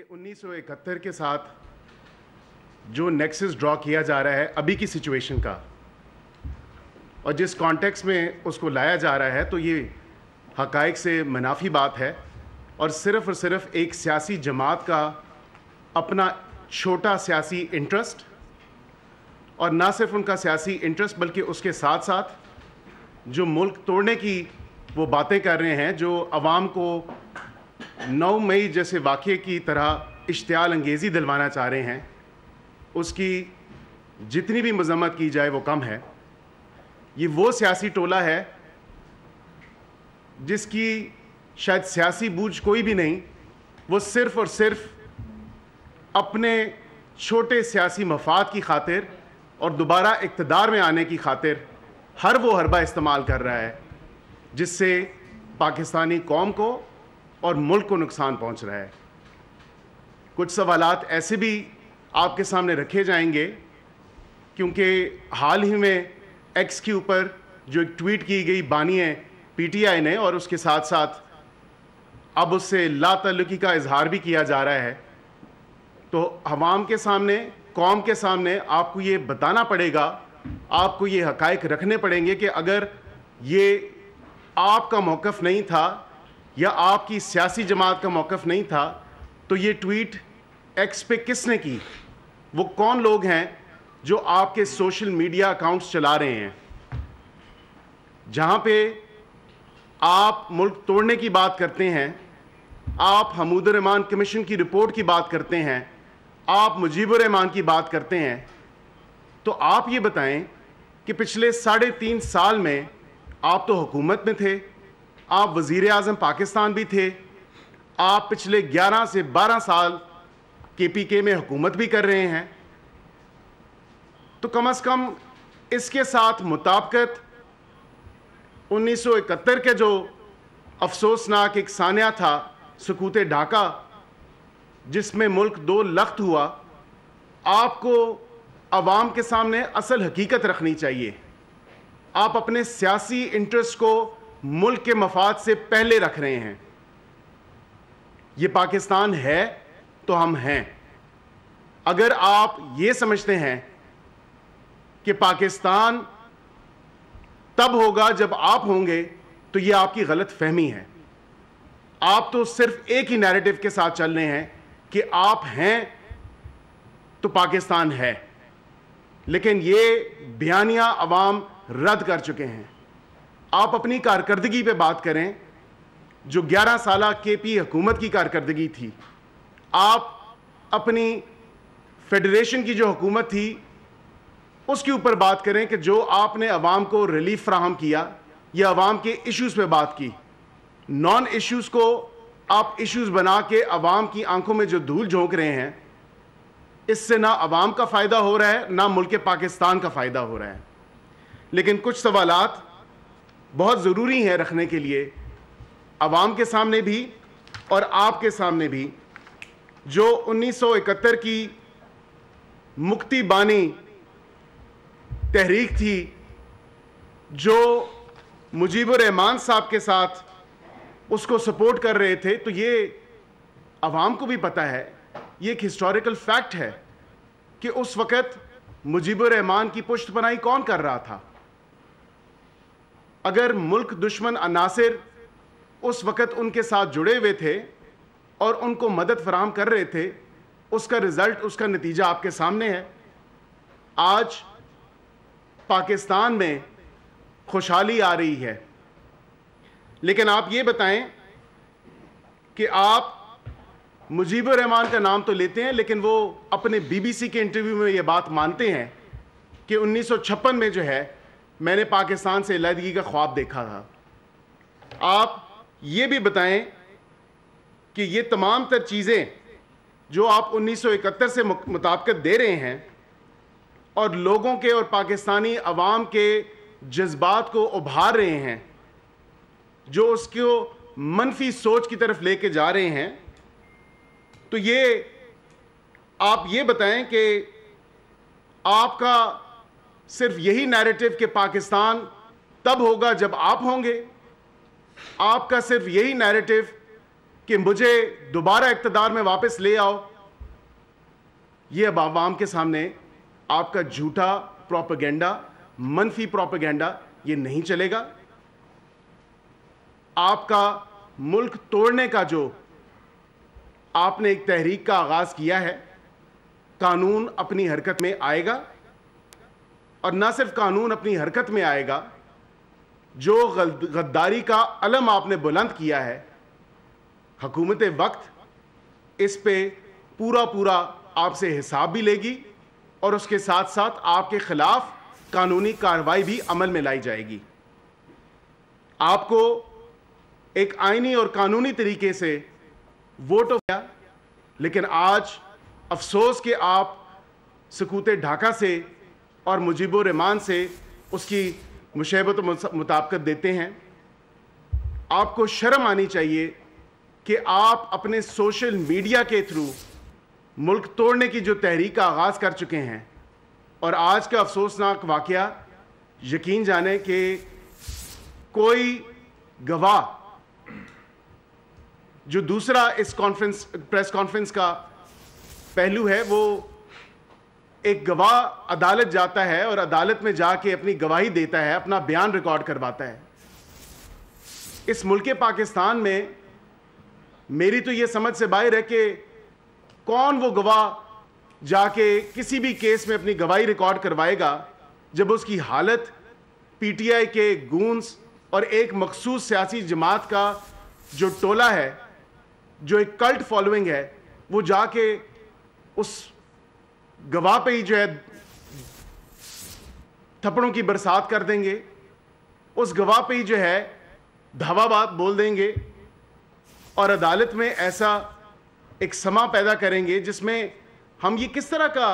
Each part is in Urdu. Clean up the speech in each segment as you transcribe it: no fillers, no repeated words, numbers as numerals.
کہ 1971 کے ساتھ جو نیکسس ڈرا کیا جا رہا ہے ابھی کی سچویشن کا اور جس کانٹیکس میں اس کو لایا جا رہا ہے تو یہ حقائق سے منافی بات ہے اور صرف ایک سیاسی جماعت کا اپنا چھوٹا سیاسی انٹرسٹ اور نہ صرف ان کا سیاسی انٹرسٹ بلکہ اس کے ساتھ ساتھ جو ملک توڑنے کی وہ باتیں کر رہے ہیں، جو عوام کو 9 مئی جیسے واقعے کی طرح اشتعال انگیزی دلوانا چاہ رہے ہیں، اس کی جتنی بھی مذمت کی جائے وہ کم ہے۔ یہ وہ سیاسی ٹولہ ہے جس کی شاید سیاسی بوجھ کوئی بھی نہیں، وہ صرف اور صرف اپنے چھوٹے سیاسی مفاد کی خاطر اور دوبارہ اقتدار میں آنے کی خاطر ہر وہ حربہ استعمال کر رہا ہے جس سے پاکستانی قوم کو اور ملک کو نقصان پہنچ رہا ہے۔ کچھ سوالات ایسے بھی آپ کے سامنے رکھے جائیں گے کیونکہ حال ہی میں ایکس کے اوپر جو ایک ٹویٹ کی گئی بانی ہے پی ٹی آئی نے، اور اس کے ساتھ ساتھ اب اس سے لا تعلقی کا اظہار بھی کیا جا رہا ہے، تو عوام کے سامنے، قوم کے سامنے آپ کو یہ بتانا پڑے گا، آپ کو یہ حقائق رکھنے پڑیں گے کہ اگر یہ آپ کا موقف نہیں تھا یا آپ کی سیاسی جماعت کا موقف نہیں تھا تو یہ ٹویٹ ایکس پہ کس نے کی، وہ کون لوگ ہیں جو آپ کے سوشل میڈیا اکاؤنٹس چلا رہے ہیں، جہاں پہ آپ ملک توڑنے کی بات کرتے ہیں، آپ حمود الرحمان کمیشن کی رپورٹ کی بات کرتے ہیں، آپ مجیب الرحمان کی بات کرتے ہیں، تو آپ یہ بتائیں کہ پچھلے 3.5 سال میں آپ تو حکومت میں تھے، آپ وزیر اعظم پاکستان بھی تھے، آپ پچھلے 11 سے 12 سال کے پی کے میں حکومت بھی کر رہے ہیں، تو کم از کم اس کے ساتھ مطابقت 1971 کے جو افسوسناک ایک سانحہ تھا سکوت ڈھاکہ جس میں ملک 2 لخت ہوا، آپ کو عوام کے سامنے اصل حقیقت رکھنی چاہیے۔ آپ اپنے سیاسی انٹرسٹ کو ملک کے مفاد سے پہلے رکھ رہے ہیں۔ یہ پاکستان ہے تو ہم ہیں۔ اگر آپ یہ سمجھتے ہیں کہ پاکستان تب ہوگا جب آپ ہوں گے تو یہ آپ کی غلط فہمی ہے۔ آپ تو صرف ایک ہی نیریٹو کے ساتھ چل رہے ہیں کہ آپ ہیں تو پاکستان ہے، لیکن یہ بیانیہ عوام رد کر چکے ہیں۔ آپ اپنی کارکردگی پہ بات کریں، جو 11 سالہ کے پی حکومت کی کارکردگی تھی، آپ اپنی فیڈریشن کی جو حکومت تھی اس کے اوپر بات کریں کہ جو آپ نے عوام کو ریلیف فراہم کیا یا عوام کے ایشوز پہ بات کی۔ نان ایشوز کو آپ ایشوز بنا کے عوام کی آنکھوں میں جو دھول جھونک رہے ہیں، اس سے نہ عوام کا فائدہ ہو رہا ہے نہ ملک پاکستان کا فائدہ ہو رہا ہے۔ لیکن کچھ سوالات بہت ضروری ہیں رکھنے کے لیے، عوام کے سامنے بھی اور آپ کے سامنے بھی۔ جو 1971 کی مکتی بانی تحریک تھی، جو مجیب الرحمان صاحب کے ساتھ اس کو سپورٹ کر رہے تھے، تو یہ عوام کو بھی پتہ ہے، یہ ایک ہسٹوریکل فیکٹ ہے کہ اس وقت مجیب الرحمان کی پشت پناہی کون کر رہا تھا۔ اگر ملک دشمن عناصر اس وقت ان کے ساتھ جڑے ہوئے تھے اور ان کو مدد فراہم کر رہے تھے، اس کا رزلٹ، اس کا نتیجہ آپ کے سامنے ہے۔ آج پاکستان میں خوشحالی آ رہی ہے، لیکن آپ یہ بتائیں کہ آپ مجیب الرحمان کا نام تو لیتے ہیں لیکن وہ اپنے بی بی سی کے انٹرویو میں یہ بات مانتے ہیں کہ 1956 میں جو ہے میں نے پاکستان سے علیحدگی کا خواب دیکھا تھا۔ آپ یہ بھی بتائیں کہ یہ تمام تر چیزیں جو آپ 1971 سے مطابقت دے رہے ہیں اور لوگوں کے اور پاکستانی عوام کے جذبات کو ابھار رہے ہیں، جو اس کو منفی سوچ کی طرف لے کے جا رہے ہیں، تو یہ آپ یہ بتائیں کہ آپ کا صرف یہی نیریٹو کہ پاکستان تب ہوگا جب آپ ہوں گے، آپ کا صرف یہی نیریٹو کہ مجھے دوبارہ اقتدار میں واپس لے آؤ، یہ اب عوام کے سامنے آپ کا جھوٹا پروپیگنڈا، منفی پروپیگنڈا یہ نہیں چلے گا۔ آپ کا ملک توڑنے کا جو آپ نے ایک تحریک کا آغاز کیا ہے، قانون اپنی حرکت میں آئے گا، اور نہ صرف قانون اپنی حرکت میں آئے گا، جو غداری کا علم آپ نے بلند کیا ہے، حکومت وقت اس پہ پورا آپ سے حساب بھی لے گی، اور اس کے ساتھ ساتھ آپ کے خلاف قانونی کارروائی بھی عمل میں لائی جائے گی۔ آپ کو ایک آئینی اور قانونی طریقے سے ووٹ ہو گیا، لیکن آج افسوس کہ آپ سکوت ڈھاکہ سے اور مجیب الرحمان سے اس کی مشابہت و مطابقت دیتے ہیں۔ آپ کو شرم آنی چاہیے کہ آپ اپنے سوشل میڈیا کے تھرو ملک توڑنے کی جو تحریک کا آغاز کر چکے ہیں، اور آج کا افسوسناک واقعہ یقین جانیں کہ کوئی گواہ جو دوسرا اس پریس کانفرنس کا پہلو ہے، وہ ایک گواہ عدالت جاتا ہے اور عدالت میں جا کے اپنی گواہی دیتا ہے، اپنا بیان ریکارڈ کرواتا ہے۔ اس ملک پاکستان میں میری تو یہ سمجھ سے باہر ہے کہ کون وہ گواہ جا کے کسی بھی کیس میں اپنی گواہی ریکارڈ کروائے گا جب اس کی حالت پی ٹی آئی کے گونز اور ایک مخصوص سیاسی جماعت کا جو ٹولہ ہے، جو ایک کلٹ فالوئنگ ہے، وہ جا کے اس گواہ پہ ہی جو ہے تھپڑوں کی برسات کر دیں گے، اس گواہ پہ ہی جو ہے دھاوا بات بول دیں گے، اور عدالت میں ایسا ایک سما پیدا کریں گے جس میں ہم یہ کس طرح کا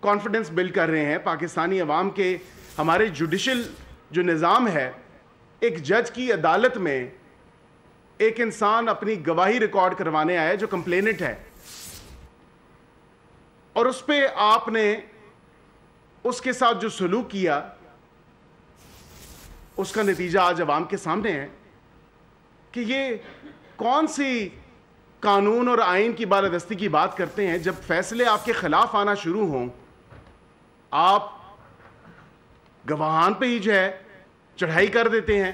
کانفیڈنس بلڈ کر رہے ہیں پاکستانی عوام کے۔ ہمارے جوڈیشل جو نظام ہے، ایک جج کی عدالت میں ایک انسان اپنی گواہی ریکارڈ کروانے آیا جو کمپلیننٹ ہے، اور اس پہ آپ نے اس کے ساتھ جو سلوک کیا، اس کا نتیجہ آج عوام کے سامنے ہے کہ یہ کون سی قانون اور آئین کی بالادستی کی بات کرتے ہیں۔ جب فیصلے آپ کے خلاف آنا شروع ہوں، آپ گواہان پہ ہی جو ہے چڑھائی کر دیتے ہیں،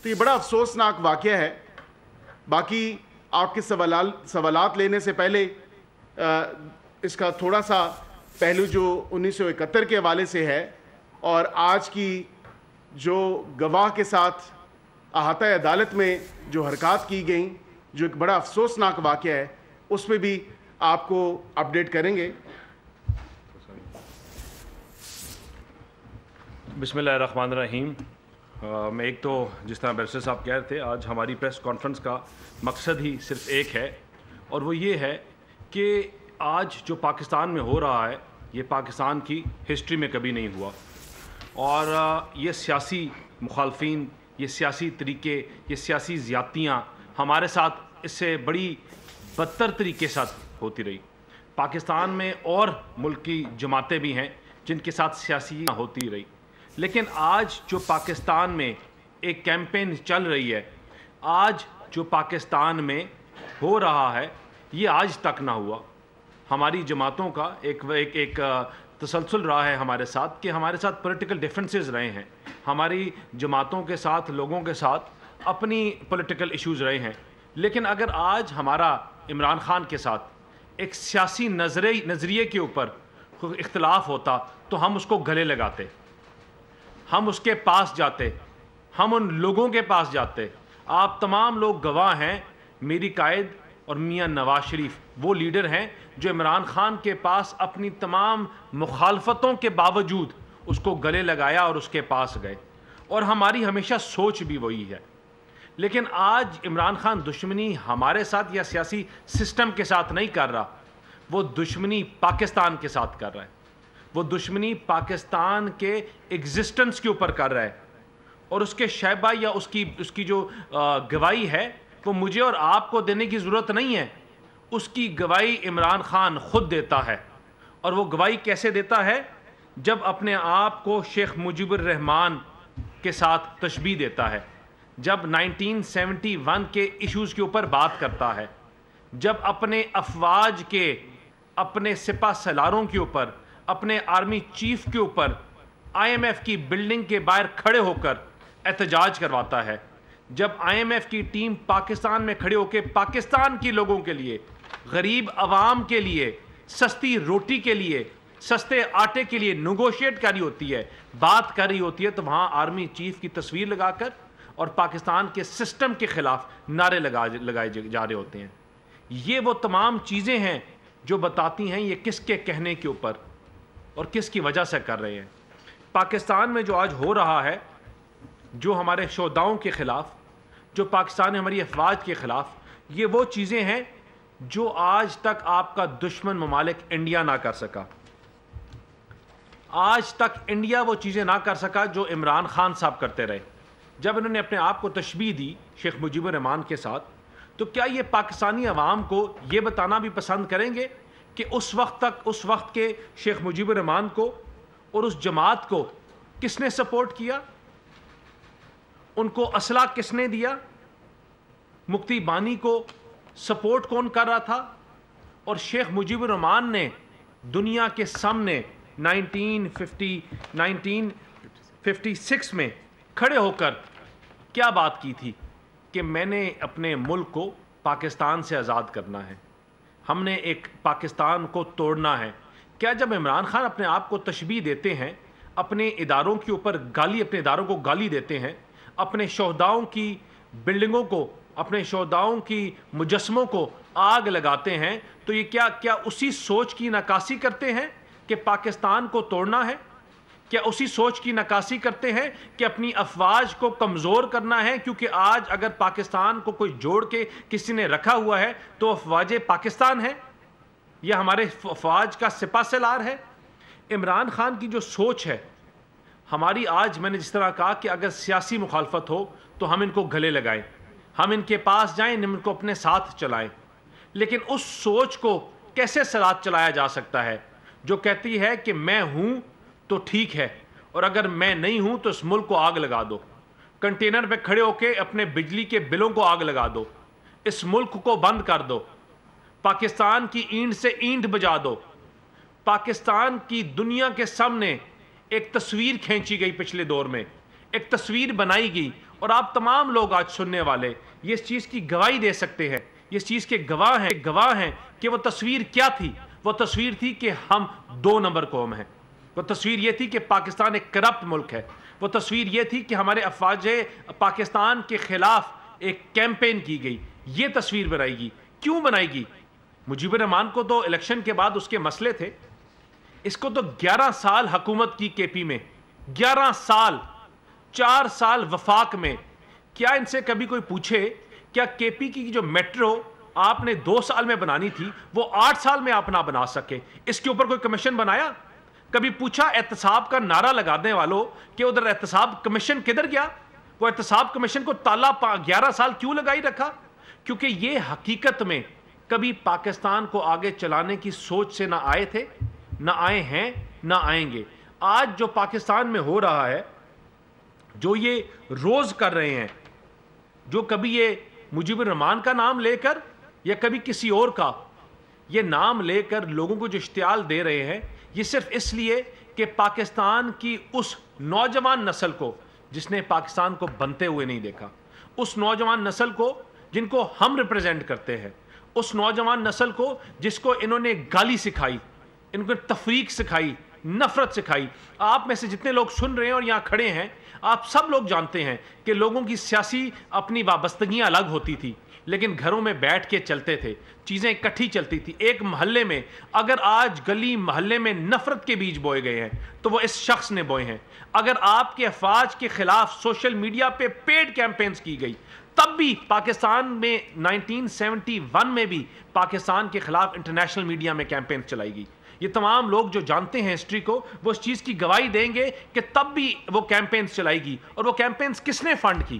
تو یہ بڑا افسوسناک واقعہ ہے۔ باقی آپ کے سوالات لینے سے پہلے اس کا تھوڑا سا پہلو جو 1971 کے حوالے سے ہے، اور آج کی جو گواہ کے ساتھ احاطہ عدالت میں جو حرکات کی گئیں، جو ایک بڑا افسوسناک واقعہ ہے، اس پہ بھی آپ کو اپڈیٹ کریں گے۔ بسم اللہ الرحمن الرحیم۔ میں ایک تو جس طرح بیرسٹر صاحب کہہ رہے تھے، آج ہماری پریس کانفرنس کا مقصد ہی صرف ایک ہے، اور وہ یہ ہے کہ آج جو پاکستان میں ہو رہا ہے، یہ پاکستان کی ہسٹری میں کبھی نہیں ہوا، اور یہ سیاسی مخالفین، یہ سیاسی طریقے، یہ سیاسی زیادتیاں ہمارے ساتھ اس سے بڑی بدتر طریقے سے ہوتی رہی۔ پاکستان میں اور ملکی جماعتیں بھی ہیں جن کے ساتھ سیاسی ہوتی رہی، لیکن آج جو پاکستان میں ایک کیمپین چل رہی ہے، آج جو پاکستان میں ہو رہا ہے، یہ آج تک نہ ہوا۔ ہماری جماعتوں کا ایک تسلسل رہا ہے ہمارے ساتھ، کہ ہمارے ساتھ پولیٹیکل ڈیفرنسز رہے ہیں، ہماری جماعتوں کے ساتھ، لوگوں کے ساتھ اپنی پولیٹیکل ایشوز رہے ہیں، لیکن اگر آج ہمارا عمران خان کے ساتھ ایک سیاسی نظریے کے اوپر اختلاف ہوتا تو ہم اس کو گلے لگاتے، ہم اس کے پاس جاتے، ہم ان لوگوں کے پاس جاتے۔ آپ تمام لوگ گواہ ہیں، میری قائد اور میاں نواز شریف وہ لیڈر ہیں جو عمران خان کے پاس اپنی تمام مخالفتوں کے باوجود اس کو گلے لگایا اور اس کے پاس گئے، اور ہماری ہمیشہ سوچ بھی وہی ہے۔ لیکن آج عمران خان دشمنی ہمارے ساتھ یا سیاسی سسٹم کے ساتھ نہیں کر رہا، وہ دشمنی پاکستان کے ساتھ کر رہا ہے، وہ دشمنی پاکستان کے ایگزسٹنس کے اوپر کر رہا ہے، اور اس کے شائبہ یا اس کی جو گواہی ہے وہ مجھے اور آپ کو دینے کی ضرورت نہیں ہے، اس کی گواہی عمران خان خود دیتا ہے۔ اور وہ گواہی کیسے دیتا ہے؟ جب اپنے آپ کو شیخ مجیب الرحمان کے ساتھ تشبیہ دیتا ہے، جب 1971 کے ایشوز کے اوپر بات کرتا ہے، جب اپنے افواج کے، اپنے سپہ سالاروں کے اوپر، اپنے آرمی چیف کے اوپر IMF کی بلڈنگ کے باہر کھڑے ہو کر احتجاج کرواتا ہے، جب IMF کی ٹیم پاکستان میں کھڑے ہو کے پاکستان کے لوگوں کے لیے، غریب عوام کے لیے، سستی روٹی کے لیے، سستے آٹے کے لیے نیگوشیٹ کر رہی ہوتی ہے، بات کر رہی ہوتی ہے، تو وہاں آرمی چیف کی تصویر لگا کر اور پاکستان کے سسٹم کے خلاف نعرے لگائے جا رہے ہوتے ہیں۔ یہ وہ تمام چیزیں ہیں جو بتاتی ہیں یہ کس کے کہنے کے اوپر اور کس کی وجہ سے کر رہے ہیں۔ پاکستان میں جو آج ہو رہا ہے، جو ہمارے شہداؤں کے خلاف، جو پاکستان میں ہماری افواج کے خلاف، یہ وہ چیزیں ہیں جو آج تک آپ کا دشمن ممالک انڈیا نہ کر سکا۔ آج تک انڈیا وہ چیزیں نہ کر سکا جو عمران خان صاحب کرتے رہے۔ جب انہوں نے اپنے آپ کو تشبیہ دی شیخ مجیب الرحمان کے ساتھ، تو کیا یہ پاکستانی عوام کو یہ بتانا بھی پسند کریں گے کہ اس وقت کے شیخ مجیب الرحمان کو اور اس جماعت کو کس نے سپورٹ کیا؟ ان کو اسلحہ کس نے دیا؟ مفتی بانی کو سپورٹ کون کر رہا تھا؟ اور شیخ مجیب الرحمان نے دنیا کے سامنے 1956 میں کھڑے ہو کر کیا بات کی تھی کہ میں نے اپنے ملک کو پاکستان سے آزاد کرنا ہے، ہم نے ایک پاکستان کو توڑنا ہے۔ کیا جب عمران خان اپنے آپ کو تشبیہ دیتے ہیں، اپنے اداروں کے اوپر اپنے اداروں کو گالی دیتے ہیں، اپنے شہداؤں کی بلڈنگوں کو، اپنے شہداؤں کی مجسموں کو آگ لگاتے ہیں، تو یہ کیا اسی سوچ کی نکاسی کرتے ہیں کہ پاکستان کو توڑنا ہے؟ کیا اسی سوچ کی نکاسی کرتے ہیں کہ اپنی افواج کو کمزور کرنا ہے؟ کیونکہ آج اگر پاکستان کو کوئی جوڑ کے کسی نے رکھا ہوا ہے تو افواج پاکستان ہے یا ہمارے افواج کا سپہ سالار ہے۔ عمران خان کی جو سوچ ہے ہماری، آج میں نے جس طرح کہا کہ اگر سیاسی مخالفت ہو تو ہم ان کو گلے لگائیں، ہم ان کے پاس جائیں، ہم ان کو اپنے ساتھ چلائیں، لیکن اس سوچ کو کیسے ساتھ چلایا جا سکتا ہے جو کہتی ہے کہ میں ہوں تو ٹھیک ہے، اور اگر میں نہیں ہوں تو اس ملک کو آگ لگا دو، کنٹینر پہ کھڑے ہو کے اپنے بجلی کے بلوں کو آگ لگا دو، اس ملک کو بند کر دو، پاکستان کی اینٹ سے اینٹ بجا دو۔ پاکستان کی دنیا کے سامنے ایک تصویر کھینچی گئی، پچھلے دور میں ایک تصویر بنائی گئی، اور آپ تمام لوگ آج سننے والے یہ اس چیز کی گواہی دے سکتے ہیں، یہ اس چیز کے گواہ ہیں کہ وہ تصویر کیا تھی۔ وہ تصویر تھی کہ ہم 2 نمبر قوم ہیں، وہ تصویر یہ تھی کہ پاکستان ایک کرپٹ ملک ہے، وہ تصویر یہ تھی کہ ہمارے افواج پاکستان کے خلاف ایک کیمپین کی گئی، یہ تصویر بنائی گئی۔ کیوں بنائی گئی؟ مجیب الرحمان کو تو الیکشن کے بعد اس کے مسئلے تھے، اس کو تو 11 سال حکومت کی کے پی میں، 11 سال، 4 سال وفاق میں۔ کیا ان سے کبھی کوئی پوچھے کیا کے پی کی جو میٹرو آپ نے 2 سال میں بنانی تھی وہ 8 سال میں آپ نہ بنا سکے؟ اس کے اوپر کوئی کمیشن بنایا؟ کبھی پوچھا احتساب کا نعرہ لگانے والوں کہ ادھر احتساب کمیشن کدھر گیا؟ وہ احتساب کمیشن کو تالا 11 سال کیوں لگائی رکھا؟ کیونکہ یہ حقیقت میں کبھی پاکستان کو آگے چلانے کی سوچ سے نہ آئے تھے، نہ آئے ہیں، نہ آئیں گے۔ آج جو پاکستان میں ہو رہا ہے، جو یہ روز کر رہے ہیں، جو کبھی یہ مجیب الرحمان کا نام لے کر یا کبھی کسی اور کا یہ نام لے کر لوگوں کو جو اشتعال دے رہے ہیں، یہ صرف اس لیے کہ پاکستان کی اس نوجوان نسل کو جس نے پاکستان کو بنتے ہوئے نہیں دیکھا، اس نوجوان نسل کو جن کو ہم ریپرزینٹ کرتے ہیں، اس نوجوان نسل کو جس کو انہوں نے گالی سکھائی، ان کو تفریق سکھائی، نفرت سکھائی۔ آپ میں سے جتنے لوگ سن رہے ہیں اور یہاں کھڑے ہیں، آپ سب لوگ جانتے ہیں کہ لوگوں کی سیاسی اپنی وابستگیاں الگ ہوتی تھی، لیکن گھروں میں بیٹھ کے چلتے تھے، چیزیں اکٹھی چلتی تھی۔ ایک محلے میں اگر آج گلی محلے میں نفرت کے بیج بوئے گئے ہیں تو وہ اس شخص نے بوئے ہیں۔ اگر آپ کے افواج کے خلاف سوشل میڈیا پہ پیڈ کیمپینز کی گئی، تب بھی پاکستان میں 1971 میں بھی پاکستان کے خلاف انٹرنیشنل میڈیا میں کیمپینز چلائی گئی۔ یہ تمام لوگ جو جانتے ہیں ہسٹری کو، وہ اس چیز کی گواہی دیں گے کہ تب بھی وہ کیمپینز چلائی گئی۔ اور وہ کیمپینز کس نے فنڈ کی؟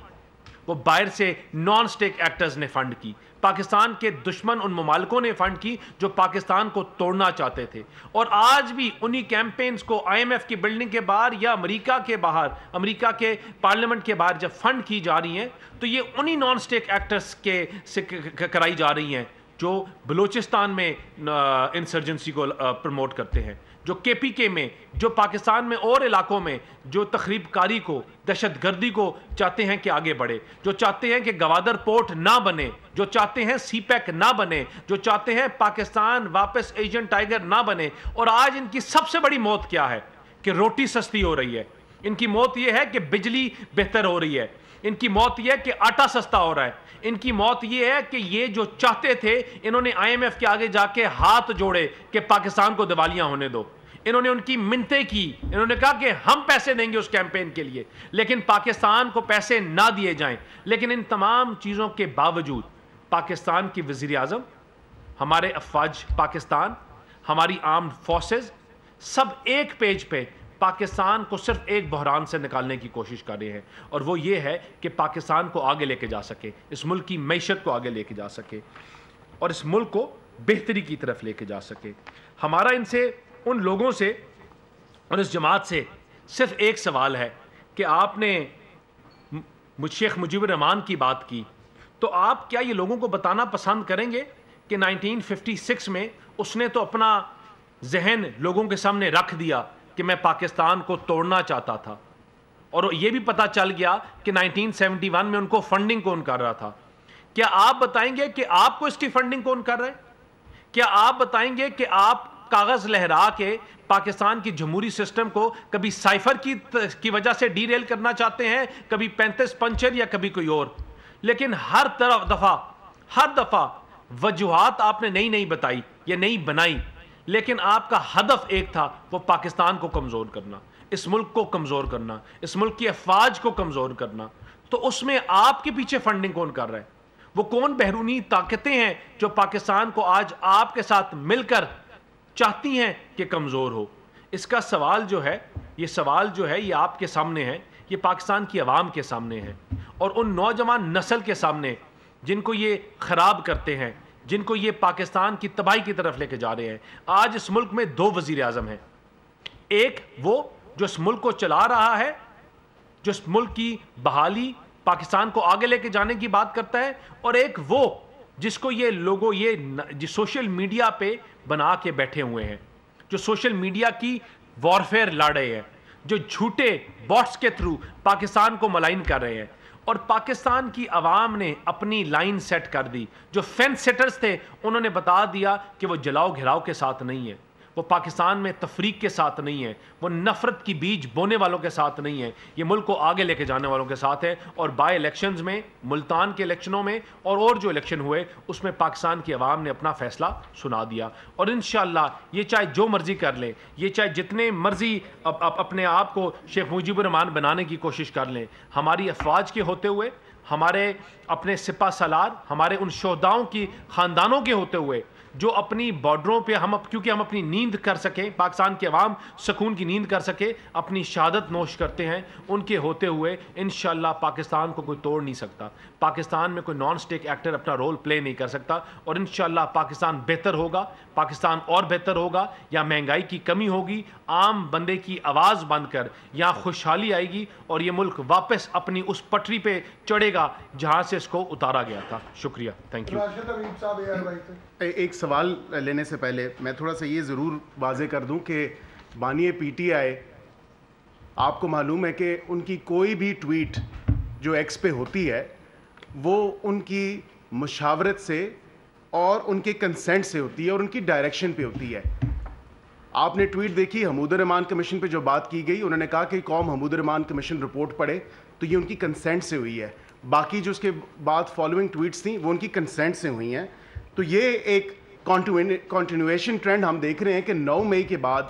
وہ باہر سے نان سٹیٹ ایکٹرز نے فنڈ کی. پاکستان کے دشمن ان ممالکوں نے فنڈ کی جو پاکستان کو توڑنا چاہتے تھے. اور آج بھی انہی کیمپینز کو IMF کی بلڈنگ کے باہر یا امریکہ کے باہر, امریکہ کے پارلیمنٹ کے باہر جب فنڈ کی جا رہی ہیں تو یہ انہی نان سٹیٹ ایکٹرز کے سے کرائی جا رہی ہیں جو بلوچستان میں انسرجنسی کو پروموٹ کرتے ہیں, جو KPK میں, جو پاکستان میں اور علاقوں میں جو تخریب کاری کو, دہشت گردی کو چاہتے ہیں کہ آگے بڑھے, جو چاہتے ہیں کہ گوادر پورٹ نہ بنے, جو چاہتے ہیں CPEC نہ بنے, جو چاہتے ہیں پاکستان واپس ایشین ٹائیگر نہ بنے. اور آج ان کی سب سے بڑی موت کیا ہے کہ روٹی سستی ہو رہی ہے. ان کی موت یہ ہے کہ بجلی بہتر ہو رہی ہے. ان کی موت یہ ہے کہ آٹا سستا ہو رہا ہے. ان کی موت یہ ہے کہ یہ جو چاہتے تھے انہوں نے IMF کے آگے جا کے ہاتھ جوڑے کہ پاکستان کو دیوالیاں ہونے دو. انہوں نے ان کی منتیں کی, انہوں نے کہا کہ ہم پیسے دیں گے اس کیمپین کے لیے, لیکن پاکستان کو پیسے نہ دیے جائیں. لیکن ان تمام چیزوں کے باوجود پاکستان کی وزیر اعظم, ہمارے افواج پاکستان, ہماری آرمڈ فورسز سب ایک پیج پہ پاکستان کو صرف ایک بحران سے نکالنے کی کوشش کر رہے ہیں, اور وہ یہ ہے کہ پاکستان کو آگے لے کے جا سکے, اس ملک کی معیشت کو آگے لے کے جا سکے اور اس ملک کو بہتری کی طرف لے کے جا سکے. ہمارا ان سے, ان لوگوں سے اور اس جماعت سے صرف ایک سوال ہے کہ آپ نے شیخ مجیب الرحمان کی بات کی, تو آپ کیا یہ لوگوں کو بتانا پسند کریں گے کہ 1956 میں اس نے تو اپنا ذہن لوگوں کے سامنے رکھ دیا کہ میں پاکستان کو توڑنا چاہتا تھا, اور یہ بھی پتہ چل گیا کہ 1971 میں ان کو فنڈنگ کون کر رہا تھا. کیا آپ بتائیں گے کہ آپ کو اس کی فنڈنگ کون کر رہا ہے؟ کیا آپ بتائیں گے کہ آپ کاغذ لہرا کے پاکستان کی جمہوری سسٹم کو کبھی سائفر کی وجہ سے ڈی ریل کرنا چاہتے ہیں, کبھی 35 پنچر یا کبھی کوئی اور, لیکن ہر دفعہ وجوہات آپ نے نئی بتائی یا نئی بنائی, لیکن آپ کا ہدف ایک تھا, وہ پاکستان کو کمزور کرنا, اس ملک کو کمزور کرنا, اس ملک کی افواج کو کمزور کرنا. تو اس میں آپ کے پیچھے فنڈنگ کون کر رہا ہے؟ وہ کون بیرونی طاقتیں ہیں جو پاکستان کو آج آپ کے ساتھ مل کر چاہتی ہیں کہ کمزور ہو؟ اس کا سوال جو ہے, یہ سوال جو ہے, یہ آپ کے سامنے ہے, یہ پاکستان کی عوام کے سامنے ہے, اور ان نوجوان نسل کے سامنے جن کو یہ خراب کرتے ہیں, جن کو یہ پاکستان کی تباہی کی طرف لے کے جا رہے ہیں. آج اس ملک میں دو وزیر اعظم ہیں, ایک وہ جو اس ملک کو چلا رہا ہے, جو اس ملک کی بحالی, پاکستان کو آگے لے کے جانے کی بات کرتا ہے, اور ایک وہ جس کو یہ لوگوں یہ سوشل میڈیا پہ بنا کے بیٹھے ہوئے ہیں, جو سوشل میڈیا کی وارفیئر لڑ رہے ہیں, جو جھوٹے باٹس کے تھرو پاکستان کو ملائن کر رہے ہیں. اور پاکستان کی عوام نے اپنی لائن سیٹ کر دی. جو فینس سیٹرز تھے انہوں نے بتا دیا کہ وہ جلاؤ گھراؤ کے ساتھ نہیں ہے, وہ پاکستان میں تفریق کے ساتھ نہیں ہے, وہ نفرت کی بیج بونے والوں کے ساتھ نہیں ہے, یہ ملک کو آگے لے کے جانے والوں کے ساتھ ہے. اور بائی الیکشنز میں, ملتان کے الیکشنوں میں اور جو الیکشن ہوئے, اس میں پاکستان کی عوام نے اپنا فیصلہ سنا دیا. اور انشاءاللہ یہ چاہے جو مرضی کر لیں, یہ چاہے جتنے مرضی اپنے آپ کو شیخ مجیب الرحمان بنانے کی کوشش کر لیں, ہماری افواج کے ہوتے ہوئے, ہمارے اپنے سپہ سالار, ہمارے ان شہداؤں کی خاندانوں کے ہوتے ہوئے جو اپنی بارڈروں پہ کیونکہ ہم اپنی نیند کر سکیں, پاکستان کی عوام سکون کی نیند کر سکے, اپنی شہادت نوش کرتے ہیں, ان کے ہوتے ہوئے انشاءاللہ پاکستان کو کوئی توڑ نہیں سکتا. پاکستان میں کوئی نان سٹیٹ ایکٹر اپنا رول پلے نہیں کر سکتا. اور انشاءاللہ پاکستان بہتر ہوگا, پاکستان اور بہتر ہوگا. یا مہنگائی کی کمی ہوگی, عام بندے کی آواز بند کر یہاں خوشحالی آئے گی, اور یہ ملک واپس اپنی اس پٹری پہ چڑھے گا جہاں سے اس کو اتارا گیا تھا. شکریہ, تھینک یو. ایک سوال لینے سے پہلے میں تھوڑا سا یہ ضرور واضح کر دوں کہ بانی PTI, آپ کو معلوم ہے کہ ان کی کوئی بھی ٹویٹ جو ایکس پہ ہوتی ہے وہ ان کی مشاورت سے اور ان کے کنسنٹ سے ہوتی ہے اور ان کی ڈائریکشن پہ ہوتی ہے. آپ نے ٹویٹ دیکھی حمود الرحمان کمیشن پہ جو بات کی گئی, انہوں نے کہا کہ قوم حمود الرحمان کمیشن رپورٹ پڑھے, تو یہ ان کی کنسنٹ سے ہوئی ہے. باقی جو اس کے بعد فالوئنگ ٹویٹس تھیں وہ ان کی کنسنٹ سے ہوئی ہیں. تو یہ ایک کنٹینویشن ٹرینڈ ہم دیکھ رہے ہیں کہ 9 مئی کے بعد,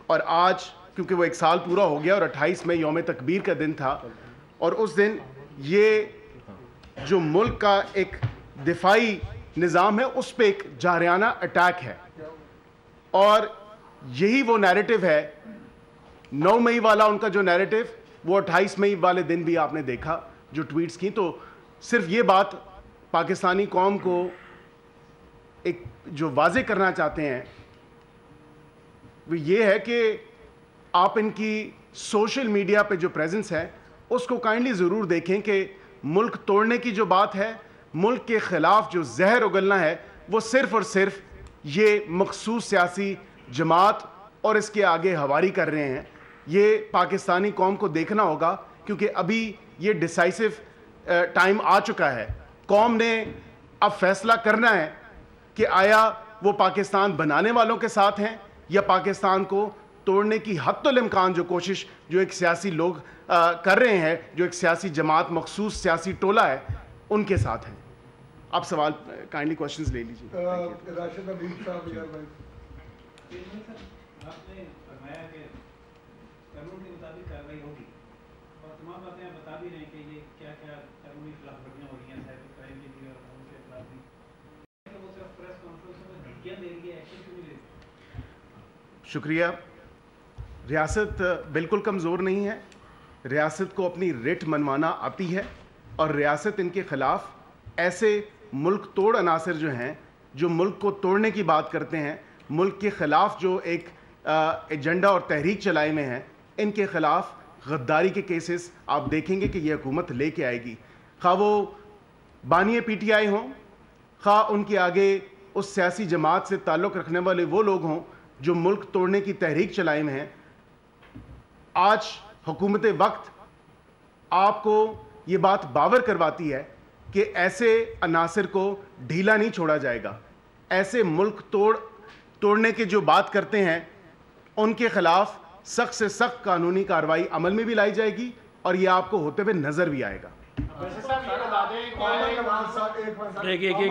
اور آج کیونکہ وہ 1 سال پورا ہو گیا اور 28 مئی یوم تکبیر کا دن تھا, اور اس دن یہ جو ملک کا ایک دفاعی نظام ہے اس پہ ایک جارحانہ اٹیک ہے. اور یہی وہ نیریٹو ہے 9 مئی والا, ان کا جو نیریٹو وہ 28 مئی والے دن بھی آپ نے دیکھا. جو ٹویٹس کی. تو صرف یہ بات پاکستانی قوم کو ایک جو واضح کرنا چاہتے ہیں وہ یہ ہے کہ آپ ان کی سوشل میڈیا پہ جو پریزنس ہے اس کو کائنڈلی ضرور دیکھیں کہ ملک توڑنے کی جو بات ہے, ملک کے خلاف جو زہر اگلنا ہے, وہ صرف اور صرف یہ مخصوص سیاسی جماعت اور اس کے آگے ہواری کر رہے ہیں. یہ پاکستانی قوم کو دیکھنا ہوگا کیونکہ ابھی یہ ڈیسائسو ٹائم آ چکا ہے. قوم نے اب فیصلہ کرنا ہے کہ آیا وہ پاکستان بنانے والوں کے ساتھ ہیں یا پاکستان کو توڑنے کی حتی الامکان جو کوشش جو ایک سیاسی لوگ کر رہے ہیں, جو ایک سیاسی جماعت مخصوص سیاسی ٹولہ ہے, ان کے ساتھ ہیں. آپ سوال کائنڈلی کوشچنز لے لیجیے. راشد حبیب صاحب یار بھائی, آپ نے فرمایا کہ قانون کے مطابق کارروائی ہوگی اور تمام باتیں آپ بتا بھی رہے ہیں کہ یہ کیا کیا قانونی خلاف ورزیاں ہو رہی ہیں سائبر کرائم کے لیے اور قانون کے خلاف بھی. وہ صرف پریس کانفرنس میں دھمکیاں دے رہی ہے, ایکشن کیوں نہیں لے رہی؟ شکریہ. ریاست بالکل کمزور نہیں ہے. ریاست کو اپنی رٹ منوانا آتی ہے اور ریاست ان کے خلاف ایسے ملک توڑ عناصر جو ہیں, جو ملک کو توڑنے کی بات کرتے ہیں, ملک کے خلاف جو ایک ایجنڈا اور تحریک چلائے میں ہیں, ان کے خلاف غداری کے کیسز آپ دیکھیں گے کہ یہ حکومت لے کے آئے گی. خواہ وہ بانی پی ٹی آئی ہوں, خواہ ان کے آگے اس سیاسی جماعت سے تعلق رکھنے والے وہ لوگ ہوں جو ملک توڑنے کی تحریک چلائے میں ہیں. آج حکومت وقت آپ کو یہ بات باور کرواتی ہے کہ ایسے عناصر کو ڈھیلا نہیں چھوڑا جائے گا. ایسے ملک توڑنے کے جو بات کرتے ہیں ان کے خلاف سخت سے سخت قانونی کارروائی عمل میں بھی لائی جائے گی اور یہ آپ کو ہوتے ہوئے نظر بھی آئے گا. ایک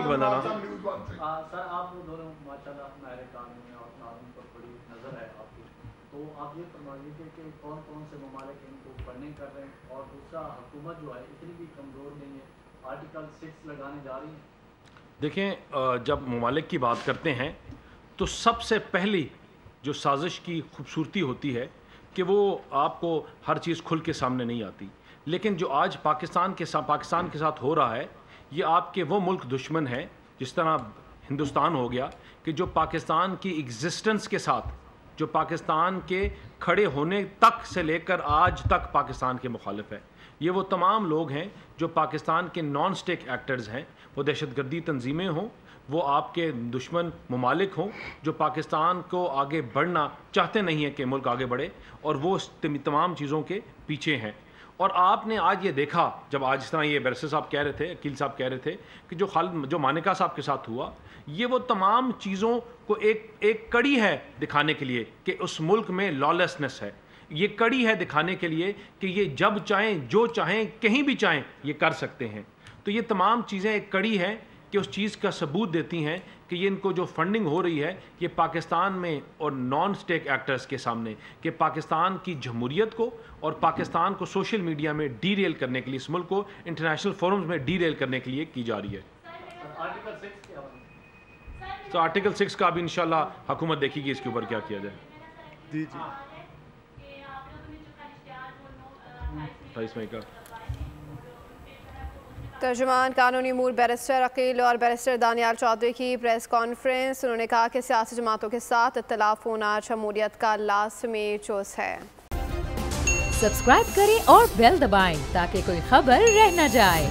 بندہ سر, آپ دونوں ماشاءاللہ ماہر قانون اور قانون پر بڑی نظر ہے آپ کی, تو آپ یہ فرما لیجیے کہ کون کون سے ممالک ان کو فنڈنگ کر رہے ہیں, اور دوسرا حکومت جو ہے اتنی بھی کمزور نہیں ہے, آرٹیکل 6 لگانے جا رہی ہے. دیکھیں, جب ممالک کی بات کرتے ہیں تو سب سے پہلی جو سازش کی خوبصورتی ہوتی ہے کہ وہ آپ کو ہر چیز کھل کے سامنے نہیں آتی, لیکن جو آج پاکستان کے ساتھ ہو رہا ہے یہ آپ کے وہ ملک دشمن ہیں جس طرح ہندوستان ہو گیا کہ جو پاکستان کی ایگزسٹنس کے ساتھ, جو پاکستان کے کھڑے ہونے تک سے لے کر آج تک پاکستان کے مخالف ہے. یہ وہ تمام لوگ ہیں جو پاکستان کے نان اسٹیک ایکٹرز ہیں, وہ دہشت گردی تنظیمیں ہوں, وہ آپ کے دشمن ممالک ہوں جو پاکستان کو آگے بڑھنا چاہتے نہیں ہیں کہ ملک آگے بڑھے, اور وہ تمام چیزوں کے پیچھے ہیں. اور آپ نے آج یہ دیکھا جب آج اس طرح یہ بیرسٹر صاحب کہہ رہے تھے, عقیل صاحب کہہ رہے تھے کہ جو مانیکا صاحب کے ساتھ ہوا, یہ وہ تمام چیزوں کو ایک کڑی ہے دکھانے کے لیے کہ اس ملک میں لالیسنس ہے. یہ کڑی ہے دکھانے کے لیے کہ یہ جب چاہیں جو چاہیں کہیں بھی چاہیں یہ کر سکتے ہیں. تو یہ تمام چیزیں ایک کڑی ہے کہ اس چیز کا ثبوت دیتی ہیں کہ یہ ان کو جو فنڈنگ ہو رہی ہے یہ پاکستان میں اور نان اسٹیک ایکٹرز کے سامنے کہ پاکستان کی جمہوریت کو اور پاکستان کو سوشل میڈیا میں ڈی ریل کرنے کے لیے, اس ملک کو انٹرنیشنل فورمز میں ڈی ریل کرنے کے لیے کی جا رہی ہے. تو آرٹیکل 6 کا بھی انشاءاللہ حکومت دیکھے گی اس کے اوپر کیا کیا جائے. جی 28 مئی کا ترجمان قانونی امور بیرسٹر عقیل اور بیرسٹر دانیال چودھری کی پریس کانفرنس. انہوں نے کہا کہ سیاسی جماعتوں کے ساتھ اختلاف ہونا جمہوریت کا لازمی جز ہے. سبسکرائب کریں اور بیل دبائیں تاکہ کوئی خبر رہ نہ جائے.